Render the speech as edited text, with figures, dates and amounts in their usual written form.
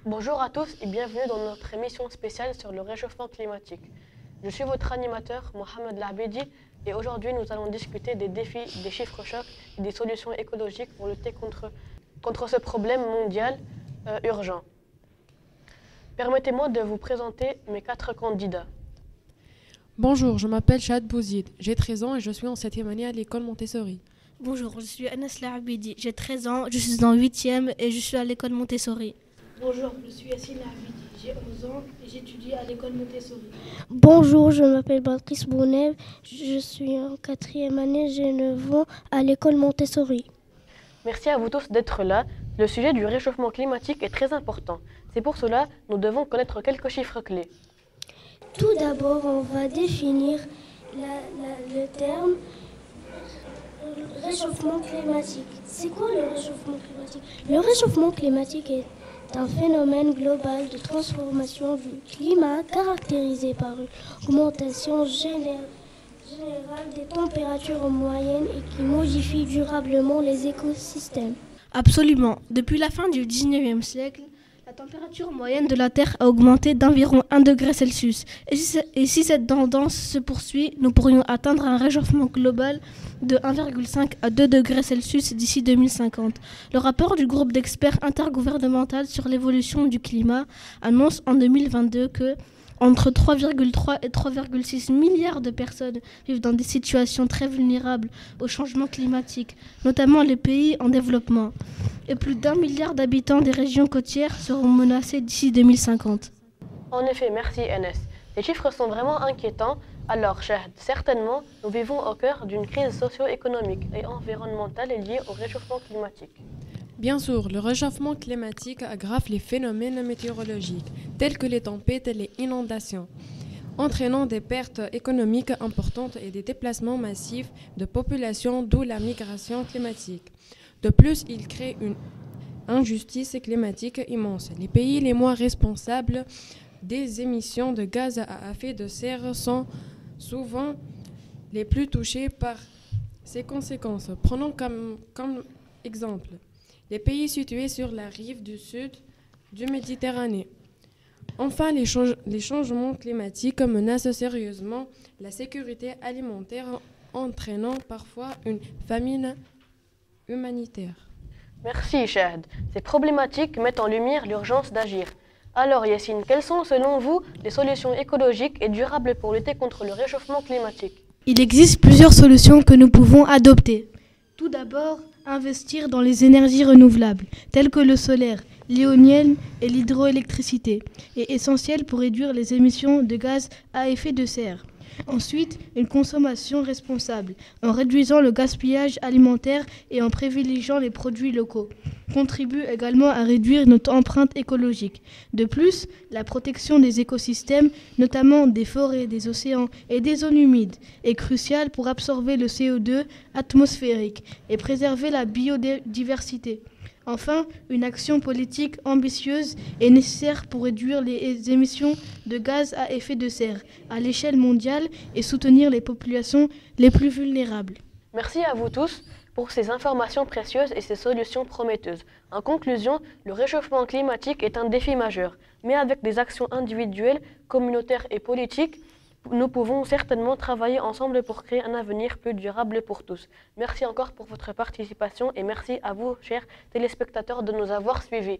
Bonjour à tous et bienvenue dans notre émission spéciale sur le réchauffement climatique. Je suis votre animateur Mohamed Labedi et aujourd'hui nous allons discuter des défis, des chiffres chocs et des solutions écologiques pour lutter contre ce problème mondial urgent. Permettez-moi de vous présenter mes 4 candidats. Bonjour, je m'appelle Chad Bouzid, j'ai 13 ans et je suis en 7e année à l'école Montessori. Bonjour, je suis Anas Labedi, j'ai 13 ans, je suis en 8e et je suis à l'école Montessori. Bonjour, je suis Yassine Abidi, j'ai 11 ans et j'étudie à l'école Montessori. Bonjour, je m'appelle Patrice Bonnev, je suis en 4e année, j'ai 9 ans à l'école Montessori. Merci à vous tous d'être là. Le sujet du réchauffement climatique est très important. C'est pour cela que nous devons connaître quelques chiffres clés. Tout d'abord, on va définir le terme réchauffement climatique. C'est quoi le réchauffement climatique? Le réchauffement climatique est un phénomène global de transformation du climat caractérisé par une augmentation générale des températures moyennes et qui modifie durablement les écosystèmes. Absolument. Depuis la fin du 19e siècle, la température moyenne de la Terre a augmenté d'environ 1 degré Celsius. Et si cette tendance se poursuit, nous pourrions atteindre un réchauffement global de 1,5 à 2 degrés Celsius d'ici 2050. Le rapport du groupe d'experts intergouvernemental sur l'évolution du climat annonce en 2022 que entre 3,3 et 3,6 milliards de personnes vivent dans des situations très vulnérables au changement climatique, notamment les pays en développement. Et plus d'1 milliard d'habitants des régions côtières seront menacés d'ici 2050. En effet, merci NS. Les chiffres sont vraiment inquiétants. Alors, Shahd, certainement, nous vivons au cœur d'une crise socio-économique et environnementale liée au réchauffement climatique. Bien sûr, le réchauffement climatique aggrave les phénomènes météorologiques, tels que les tempêtes et les inondations, entraînant des pertes économiques importantes et des déplacements massifs de population, d'où la migration climatique. De plus, il crée une injustice climatique immense. Les pays les moins responsables des émissions de gaz à effet de serre sont souvent les plus touchés par ces conséquences. Prenons comme exemple les pays situés sur la rive du sud du Méditerranée. Enfin, les changements climatiques menacent sérieusement la sécurité alimentaire, entraînant parfois une famine humanitaire. Merci Shahd. Ces problématiques mettent en lumière l'urgence d'agir. Alors Yassine, quelles sont selon vous les solutions écologiques et durables pour lutter contre le réchauffement climatique? Il existe plusieurs solutions que nous pouvons adopter. Tout d'abord, investir dans les énergies renouvelables, telles que le solaire, l'éolienne et l'hydroélectricité, est essentiel pour réduire les émissions de gaz à effet de serre. Ensuite, une consommation responsable, en réduisant le gaspillage alimentaire et en privilégiant les produits locaux, contribue également à réduire notre empreinte écologique. De plus, la protection des écosystèmes, notamment des forêts, des océans et des zones humides, est cruciale pour absorber le CO2 atmosphérique et préserver la biodiversité. Enfin, une action politique ambitieuse est nécessaire pour réduire les émissions de gaz à effet de serre à l'échelle mondiale et soutenir les populations les plus vulnérables. Merci à vous tous pour ces informations précieuses et ces solutions prometteuses. En conclusion, le réchauffement climatique est un défi majeur, mais avec des actions individuelles, communautaires et politiques, nous pouvons certainement travailler ensemble pour créer un avenir plus durable pour tous. Merci encore pour votre participation et merci à vous, chers téléspectateurs, de nous avoir suivis.